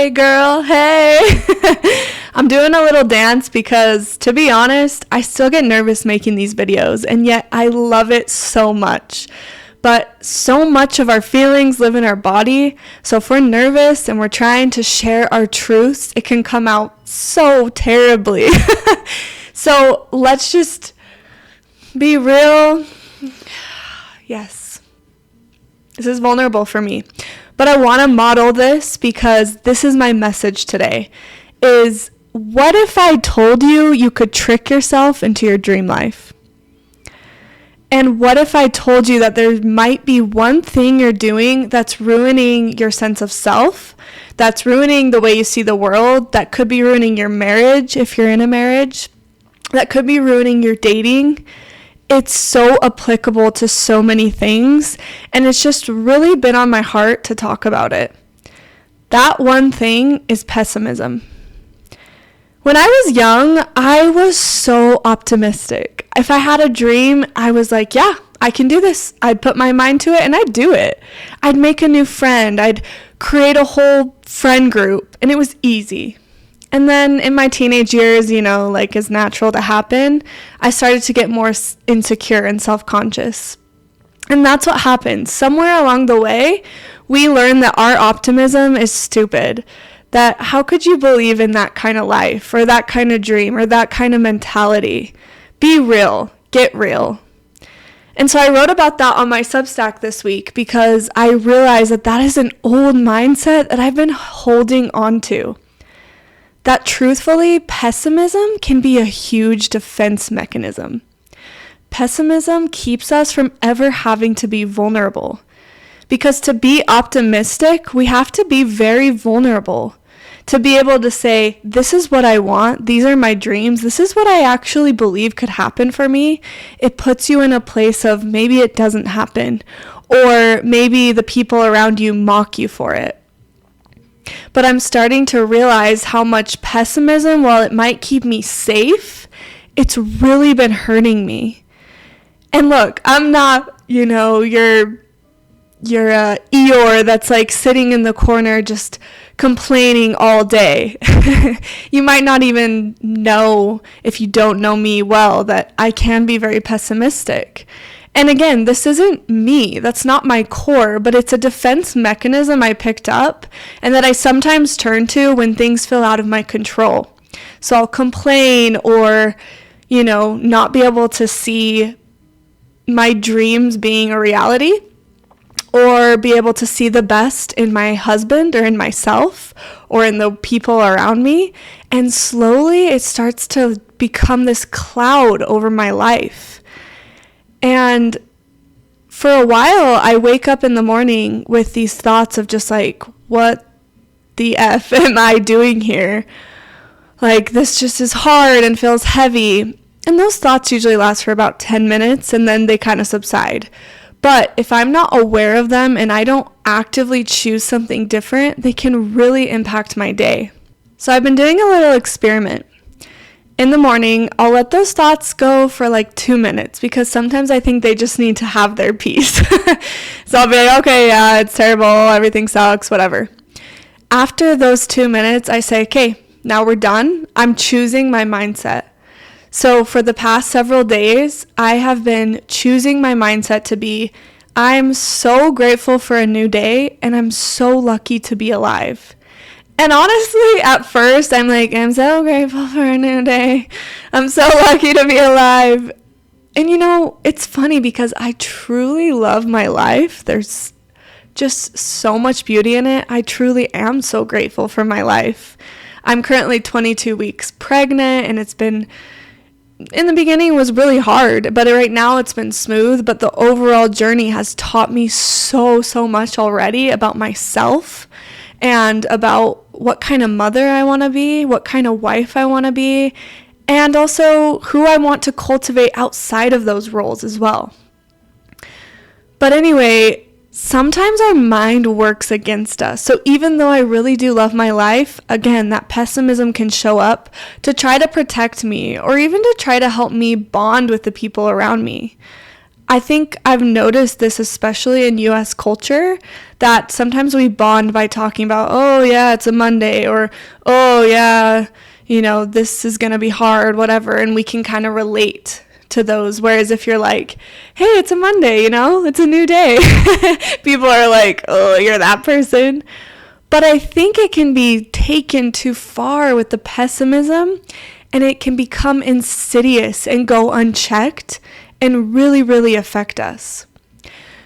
Hey girl, hey. I'm doing a little dance because, to be honest, I still get nervous making these videos, and yet I love it so much. But so much of our feelings live in our body, so if we're nervous and we're trying to share our truths, it can come out so terribly. So let's just be real. Yes, this is vulnerable for me. But I want to model this because this is my message today, is what if I told you you could trick yourself into your dream life? And what if I told you that there might be one thing you're doing that's ruining your sense of self, that's ruining the way you see the world, that could be ruining your marriage if you're in a marriage, that could be ruining your dating? It's so applicable to so many things, and it's just really been on my heart to talk about it. That one thing is pessimism. When I was young, I was so optimistic. If I had a dream, I was like, yeah, I can do this. I'd put my mind to it and I'd do it. I'd make a new friend. I'd create a whole friend group, and it was easy. And then in my teenage years, like is natural to happen, I started to get more insecure and self-conscious. And that's what happened. Somewhere along the way, we learned that our optimism is stupid. That how could you believe in that kind of life or that kind of dream or that kind of mentality? Be real. Get real. And so I wrote about that on my Substack this week because I realized that is an old mindset that I've been holding on to. That truthfully, pessimism can be a huge defense mechanism. Pessimism keeps us from ever having to be vulnerable. Because to be optimistic, we have to be very vulnerable. To be able to say, this is what I want, these are my dreams, this is what I actually believe could happen for me, it puts you in a place of maybe it doesn't happen, or maybe the people around you mock you for it. But I'm starting to realize how much pessimism, while it might keep me safe, it's really been hurting me. And look, I'm not, your Eeyore that's like sitting in the corner just complaining all day. You might not even know, if you don't know me well, that I can be very pessimistic. And again, this isn't me. That's not my core, but it's a defense mechanism I picked up and that I sometimes turn to when things feel out of my control. So I'll complain or, not be able to see my dreams being a reality, or be able to see the best in my husband or in myself or in the people around me. And slowly it starts to become this cloud over my life. And for a while, I wake up in the morning with these thoughts of just like, what the F am I doing here? Like, this just is hard and feels heavy. And those thoughts usually last for about 10 minutes and then they kind of subside. But if I'm not aware of them and I don't actively choose something different, they can really impact my day. So I've been doing a little experiment. In the morning, I'll let those thoughts go for like 2 minutes because sometimes I think they just need to have their peace. So I'll be like, okay, yeah, it's terrible, everything sucks, whatever. After those 2 minutes, I say, okay, now we're done. I'm choosing my mindset. So for the past several days, I have been choosing my mindset to be, I'm so grateful for a new day, and I'm so lucky to be alive. And honestly, at first, I'm like, I'm so grateful for a new day. I'm so lucky to be alive. And it's funny because I truly love my life. There's just so much beauty in it. I truly am so grateful for my life. I'm currently 22 weeks pregnant, and it's been, in the beginning, was really hard, but right now it's been smooth. But the overall journey has taught me so much already about myself and about what kind of mother I want to be, what kind of wife I want to be, and also who I want to cultivate outside of those roles as well. But anyway, sometimes our mind works against us. So even though I really do love my life, again, that pessimism can show up to try to protect me or even to try to help me bond with the people around me. I think I've noticed this, especially in US culture, that sometimes we bond by talking about, oh yeah, it's a Monday, or oh yeah, this is going to be hard, whatever. And we can kind of relate to those. Whereas if you're like, hey, it's a Monday, it's a new day. People are like, oh, you're that person. But I think it can be taken too far with the pessimism, and it can become insidious and go unchecked and really, really affect us.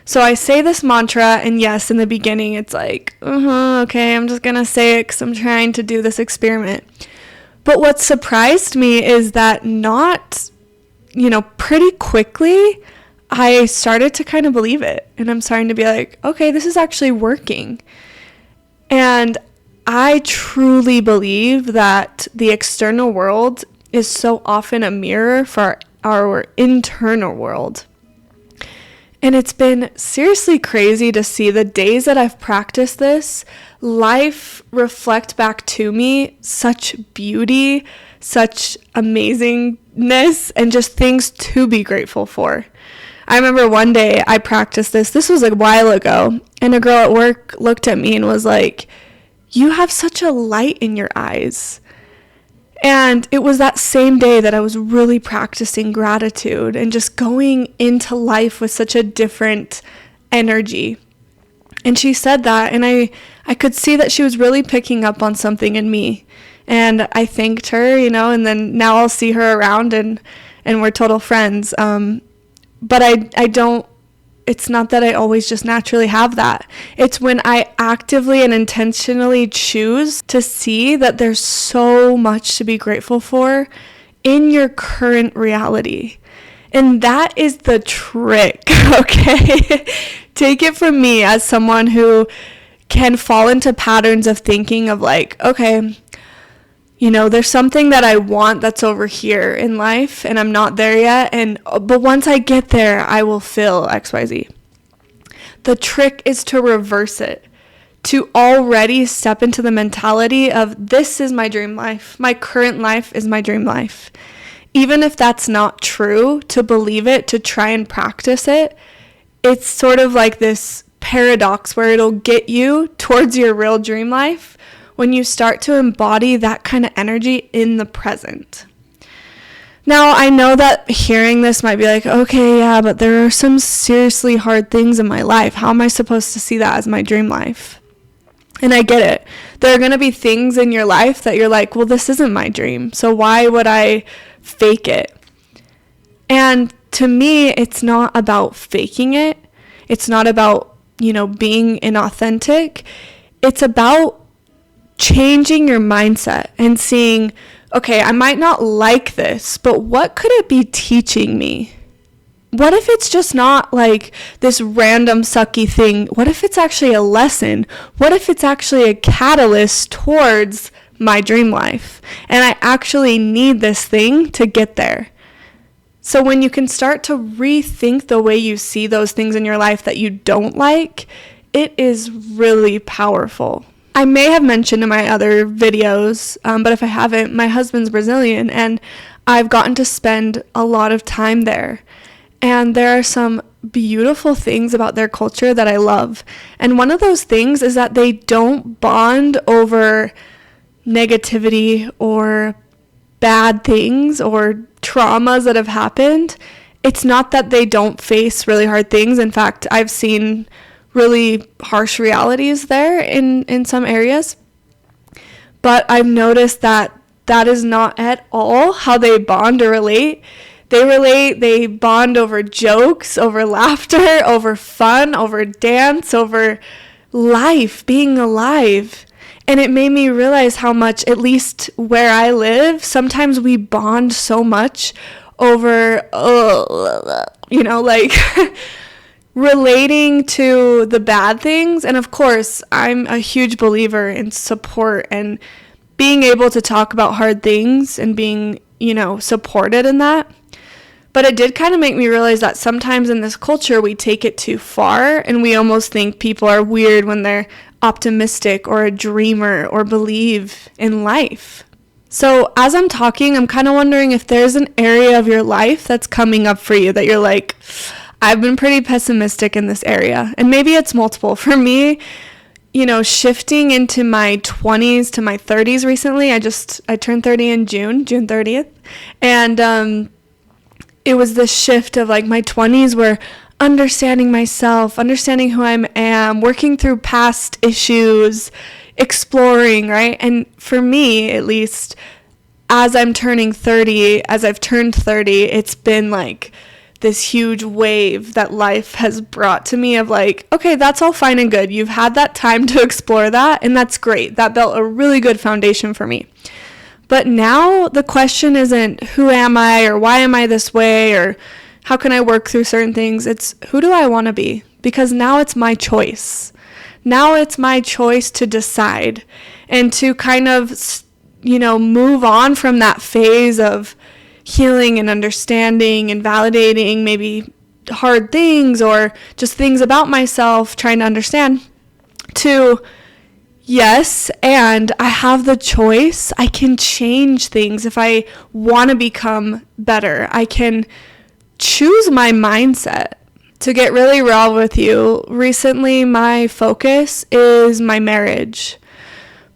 So I say this mantra, and yes, in the beginning, it's like, okay, I'm just going to say it because I'm trying to do this experiment. But what surprised me is that pretty quickly, I started to kind of believe it. And I'm starting to be like, okay, this is actually working. And I truly believe that the external world is so often a mirror for our internal world. And it's been seriously crazy to see the days that I've practiced this, life reflect back to me such beauty, such amazingness, and just things to be grateful for. I remember one day I practiced this was a while ago, and a girl at work looked at me and was like, "You have such a light in your eyes." And it was that same day that I was really practicing gratitude and just going into life with such a different energy. And she said that, and I could see that she was really picking up on something in me. And I thanked her, and then now I'll see her around and we're total friends. But it's not that I always just naturally have that. It's when I actively and intentionally choose to see that there's so much to be grateful for in your current reality. And that is the trick, okay? Take it from me as someone who can fall into patterns of thinking of like, okay, there's something that I want that's over here in life and I'm not there yet. But once I get there, I will feel XYZ. The trick is to reverse it, to already step into the mentality of this is my dream life. My current life is my dream life. Even if that's not true, to believe it, to try and practice it, it's sort of like this paradox where it'll get you towards your real dream life when you start to embody that kind of energy in the present. Now, I know that hearing this might be like, okay, yeah, but there are some seriously hard things in my life. How am I supposed to see that as my dream life? And I get it. There are going to be things in your life that you're like, well, this isn't my dream, so why would I fake it? And to me, it's not about faking it. It's not about, being inauthentic. It's about changing your mindset and seeing, okay, I might not like this, but what could it be teaching me? What if it's just not like this random sucky thing? What if it's actually a lesson? What if it's actually a catalyst towards my dream life? And I actually need this thing to get there. So when you can start to rethink the way you see those things in your life that you don't like, it is really powerful. I may have mentioned in my other videos, but if I haven't, my husband's Brazilian, and I've gotten to spend a lot of time there. And there are some beautiful things about their culture that I love. And one of those things is that they don't bond over negativity or bad things or traumas that have happened. It's not that they don't face really hard things. In fact, I've seen really harsh realities there in some areas. But I've noticed that is not at all how they bond or relate. They bond over jokes, over laughter, over fun, over dance, over life, being alive. And it made me realize how much, at least where I live, sometimes we bond so much over, relating to the bad things. And of course, I'm a huge believer in support and being able to talk about hard things and being, supported in that. But it did kind of make me realize that sometimes in this culture, we take it too far and we almost think people are weird when they're optimistic or a dreamer or believe in life. So as I'm talking, I'm kind of wondering if there's an area of your life that's coming up for you that you're like, I've been pretty pessimistic in this area, and maybe it's multiple. For me, shifting into my 20s to my 30s recently, I turned 30 in June 30th. And it was this shift of like my 20s were understanding myself, understanding who I am, working through past issues, exploring, right? And for me, at least, as I've turned 30, it's been like this huge wave that life has brought to me of like, okay, that's all fine and good. You've had that time to explore that, and that's great. That built a really good foundation for me. But now the question isn't who am I or why am I this way or how can I work through certain things? It's who do I want to be? Because now it's my choice. Now it's my choice to decide and to kind of, move on from that phase of healing and understanding and validating maybe hard things or just things about myself, trying to understand, to yes, and I have the choice. I can change things if I want to become better. I can choose my mindset. To get really raw with you, recently my focus is my marriage.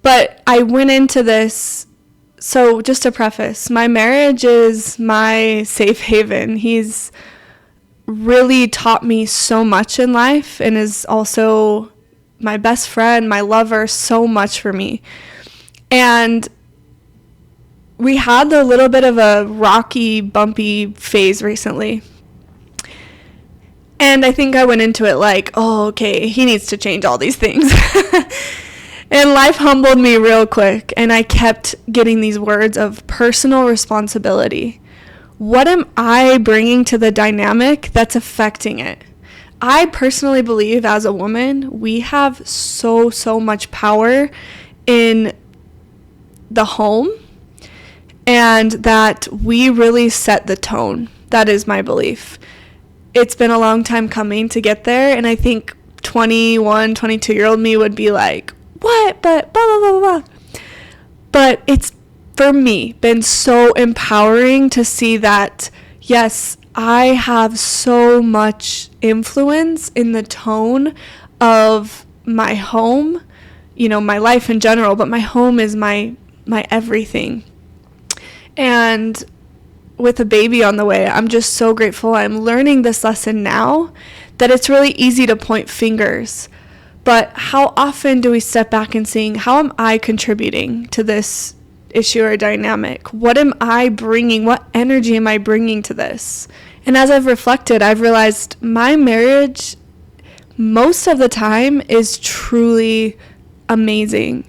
But I went into this, so just to preface, my marriage is my safe haven. He's really taught me so much in life and is also my best friend, my lover, so much for me. And we had a little bit of a rocky, bumpy phase recently. And I think I went into it like, oh, okay, he needs to change all these things. And life humbled me real quick, and I kept getting these words of personal responsibility. What am I bringing to the dynamic that's affecting it? I personally believe as a woman, we have so much power in the home, and that we really set the tone. That is my belief. It's been a long time coming to get there, and I think 21, 22-year-old me would be like, what? But blah, blah, blah, blah. But it's, for me, been so empowering to see that, yes, I have so much influence in the tone of my home, my life in general, but my home is my everything. And with a baby on the way, I'm just so grateful I'm learning this lesson now, that it's really easy to point fingers. But how often do we step back and seeing, how am I contributing to this issue or dynamic? What am I bringing? What energy am I bringing to this? And as I've reflected, I've realized my marriage most of the time is truly amazing.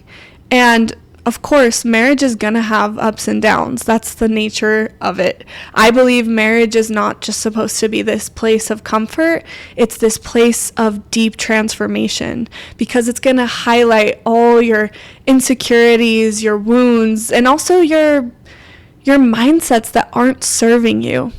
And of course, marriage is going to have ups and downs. That's the nature of it. I believe marriage is not just supposed to be this place of comfort. It's this place of deep transformation, because it's going to highlight all your insecurities, your wounds, and also your mindsets that aren't serving you.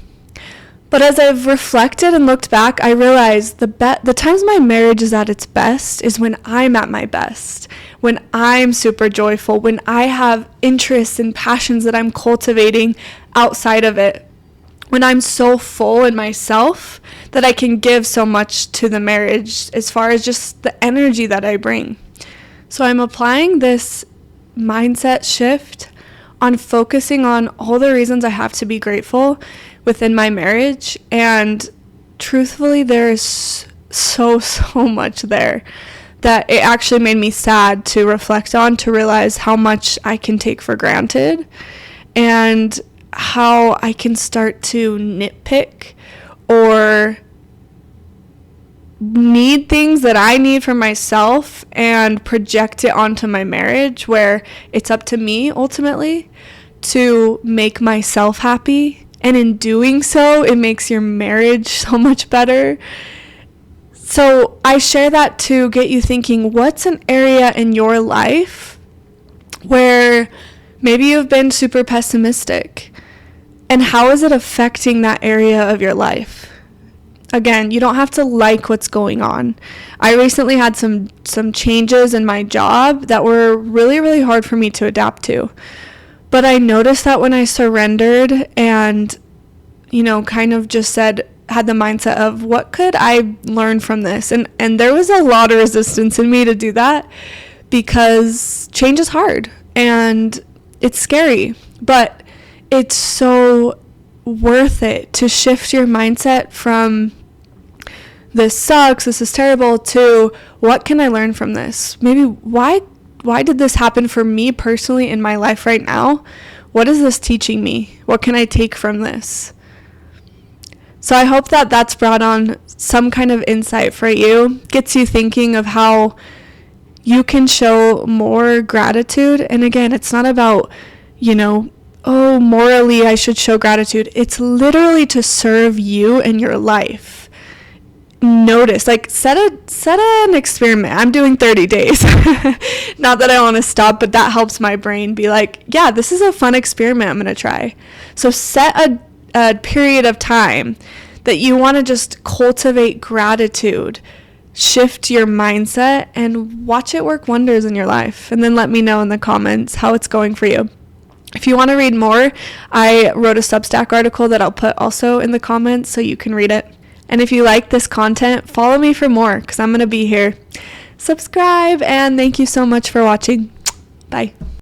But as I've reflected and looked back, I realized the times my marriage is at its best is when I'm at my best, when I'm super joyful, when I have interests and passions that I'm cultivating outside of it, when I'm so full in myself that I can give so much to the marriage as far as just the energy that I bring. So I'm applying this mindset shift on focusing on all the reasons I have to be grateful within my marriage, and truthfully, there's so much there that it actually made me sad to reflect on, to realize how much I can take for granted and how I can start to nitpick or need things that I need for myself and project it onto my marriage, where it's up to me ultimately to make myself happy. And in doing so, it makes your marriage so much better. So I share that to get you thinking, what's an area in your life where maybe you've been super pessimistic? And how is it affecting that area of your life? Again, you don't have to like what's going on. I recently had some changes in my job that were really hard for me to adapt to. But I noticed that when I surrendered and, kind of just said, had the mindset of what could I learn from this? And there was a lot of resistance in me to do that because change is hard and it's scary, but it's so worth it to shift your mindset from this sucks, this is terrible, to what can I learn from this? Maybe why did this happen for me personally in my life right now? What is this teaching me? What can I take from this? So I hope that that's brought on some kind of insight for you, gets you thinking of how you can show more gratitude. And again, it's not about, oh, morally I should show gratitude. It's literally to serve you and your life. Notice, set an experiment. I'm doing 30 days. Not that I want to stop, but that helps my brain be like, yeah, this is a fun experiment I'm going to try. So set a period of time that you want to just cultivate gratitude, shift your mindset, and watch it work wonders in your life. And then let me know in the comments how it's going for you. If you want to read more, I wrote a Substack article that I'll put also in the comments so you can read it. And if you like this content, follow me for more because I'm going to be here. Subscribe, and thank you so much for watching. Bye.